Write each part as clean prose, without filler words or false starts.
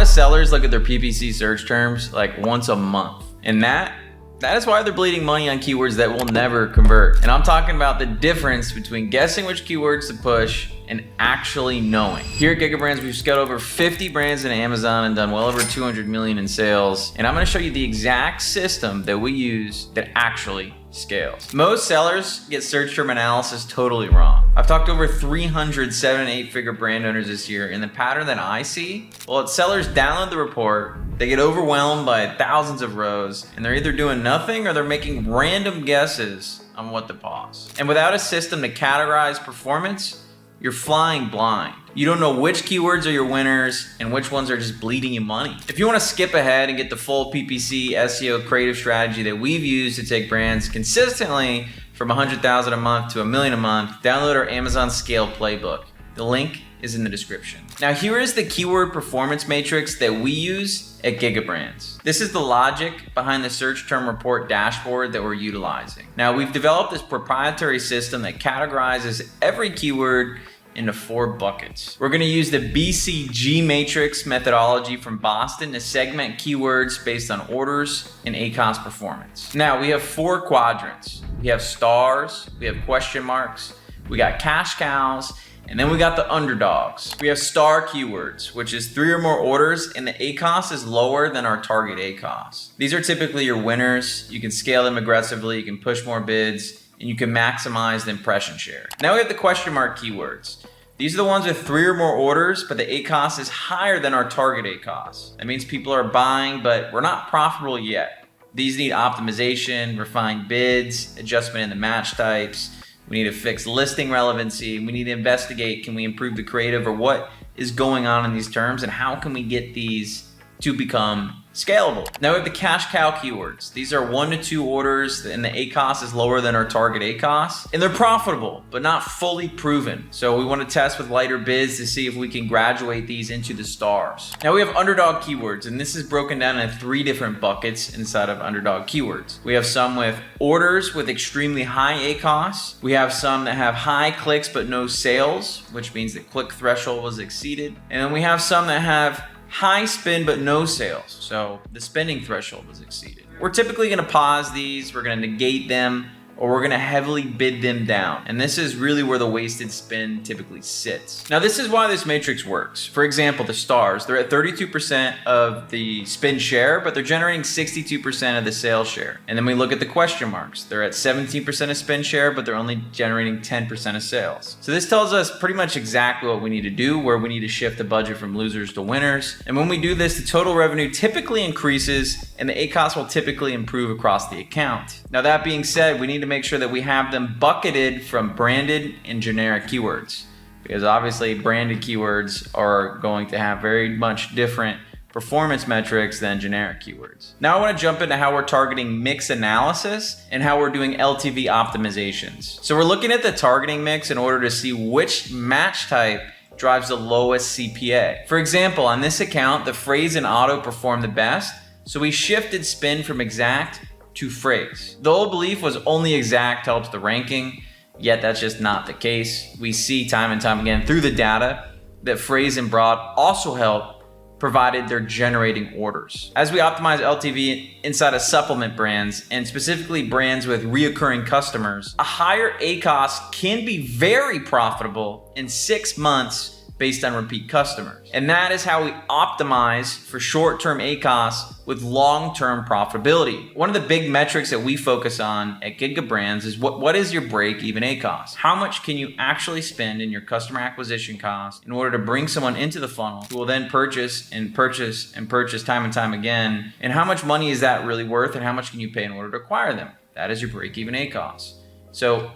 sellers look at their PPC search terms like once a month, and that is why they're bleeding money on keywords that will never convert. And I'm talking about the difference between guessing which keywords to push and actually knowing. Here at GigaBrands, we've scaled over 50 brands in Amazon and done well over 200 million in sales. And I'm gonna show you the exact system that we use that actually scales. Most sellers get search term analysis totally wrong. I've talked to over 300 7- and 8-figure brand owners this year, and the pattern that I see, well, it's sellers download the report, they get overwhelmed by thousands of rows, and they're either doing nothing or they're making random guesses on what to pause. And without a system to categorize performance, you're flying blind. You don't know which keywords are your winners and which ones are just bleeding you money. If you want to skip ahead and get the full PPC SEO creative strategy that we've used to take brands consistently from 100,000 a month to $1 million a month, download our Amazon Scale Playbook. The link is in the description. Now here is the keyword performance matrix that we use at GigaBrands. This is the logic behind the search term report dashboard that we're utilizing. Now we've developed this proprietary system that categorizes every keyword into 4 buckets. We're gonna use the BCG matrix methodology from Boston to segment keywords based on orders and ACoS performance. Now we have 4 quadrants. We have stars, we have question marks, we got cash cows, and then we got the underdogs. We have star keywords, which is 3 or more orders, and the ACoS is lower than our target ACoS. These are typically your winners. You can scale them aggressively, you can push more bids, and you can maximize the impression share. Now we have the question mark keywords. These are the ones with 3 or more orders, but the ACoS is higher than our target ACoS. That means people are buying, but we're not profitable yet. These need optimization, refined bids, adjustment in the match types. We need to fix listing relevancy. We need to investigate, can we improve the creative, or what is going on in these terms, and how can we get these to become scalable. Now we have the cash cow keywords. These are 1 to 2 orders, and the ACoS is lower than our target ACoS, and they're profitable, but not fully proven. So we want to test with lighter bids to see if we can graduate these into the stars. Now we have underdog keywords, and this is broken down into 3 different buckets inside of underdog keywords. We have some with orders with extremely high ACoS. We have some that have high clicks but no sales, which means the click threshold was exceeded. And then we have some that have high spend but no sales, so the spending threshold was exceeded. We're typically going to pause these, we're going to negate them, or we're going to heavily bid them down. And this is really where the wasted spend typically sits. Now this is why this matrix works. For example, the stars, they're at 32% of the spend share, but they're generating 62% of the sales share. And then we look at the question marks. They're at 17% of spend share, but they're only generating 10% of sales. So this tells us pretty much exactly what we need to do, where we need to shift the budget from losers to winners. And when we do this, the total revenue typically increases and the ACoS will typically improve across the account. Now that being said, we need to make sure that we have them bucketed from branded and generic keywords, because obviously branded keywords are going to have very much different performance metrics than generic keywords. Now I want to jump into how we're targeting mix analysis and how we're doing LTV optimizations. So we're looking at the targeting mix in order to see which match type drives the lowest CPA. For example, on this account, the phrase and auto performed the best, so we shifted spend from exact to phrase. The old belief was only exact helps the ranking, yet that's just not the case. We see time and time again through the data that phrase and broad also help, provided they're generating orders. As we optimize LTV inside of supplement brands, and specifically brands with reoccurring customers, a higher ACoS can be very profitable in 6 months based on repeat customers. And that is how we optimize for short-term ACoS with long-term profitability. One of the big metrics that we focus on at GigaBrands is what is your break-even ACoS? How much can you actually spend in your customer acquisition cost in order to bring someone into the funnel who will then purchase and purchase and purchase time and time again? And how much money is that really worth, and how much can you pay in order to acquire them? That is your break-even ACoS. So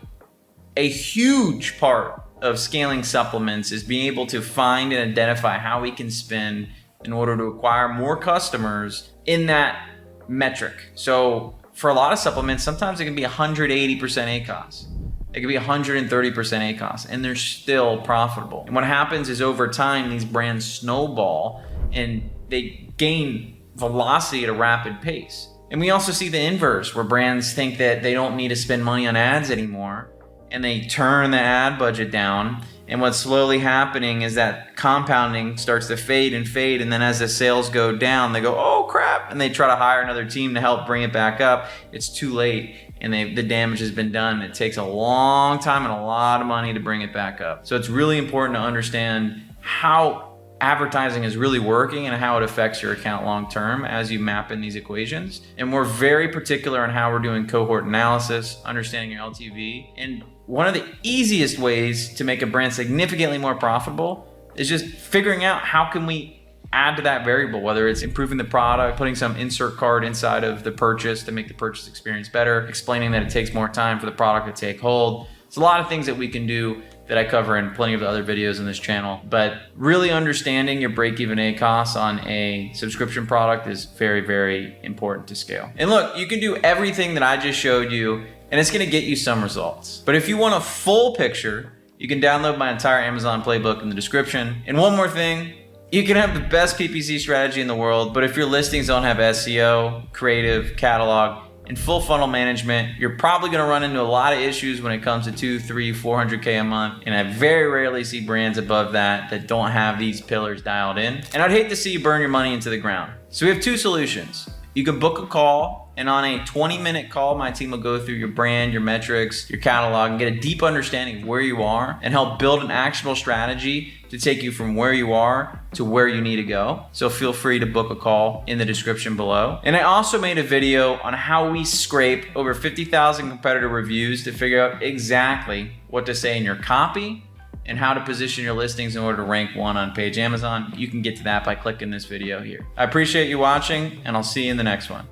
a huge part of scaling supplements is being able to find and identify how we can spend in order to acquire more customers in that metric. So for a lot of supplements, sometimes it can be 180% ACoS. It can be 130% ACoS, and they're still profitable. And what happens is over time, these brands snowball and they gain velocity at a rapid pace. And we also see the inverse, where brands think that they don't need to spend money on ads anymore, and they turn the ad budget down And what's slowly happening is that compounding starts to fade and fade. And then as the sales go down, they go, oh crap. And they try to hire another team to help bring it back up. It's too late. And the damage has been done. It takes a long time and a lot of money to bring it back up. So it's really important to understand how advertising is really working and how it affects your account long term as you map in these equations. And we're very particular on how we're doing cohort analysis, understanding your LTV. And one of the easiest ways to make a brand significantly more profitable is just figuring out how can we add to that variable, whether it's improving the product, putting some insert card inside of the purchase to make the purchase experience better, explaining that it takes more time for the product to take hold. It's a lot of things that we can do that I cover in plenty of the other videos in this channel. But really understanding your break-even ACoS on a subscription product is very, very important to scale. And look, you can do everything that I just showed you, and it's gonna get you some results. But if you want a full picture, you can download my entire Amazon playbook in the description. And one more thing, you can have the best PPC strategy in the world, but if your listings don't have SEO, creative, catalog, and full funnel management, you're probably gonna run into a lot of issues when it comes to 200, 300, 400K a month. And I very rarely see brands above that don't have these pillars dialed in. And I'd hate to see you burn your money into the ground. So we have two solutions. You can book a call, and on a 20-minute call, my team will go through your brand, your metrics, your catalog, and get a deep understanding of where you are and help build an actionable strategy to take you from where you are to where you need to go. So feel free to book a call in the description below. And I also made a video on how we scrape over 50,000 competitor reviews to figure out exactly what to say in your copy and how to position your listings in order to rank one on page Amazon. You can get to that by clicking this video here. I appreciate you watching, and I'll see you in the next one.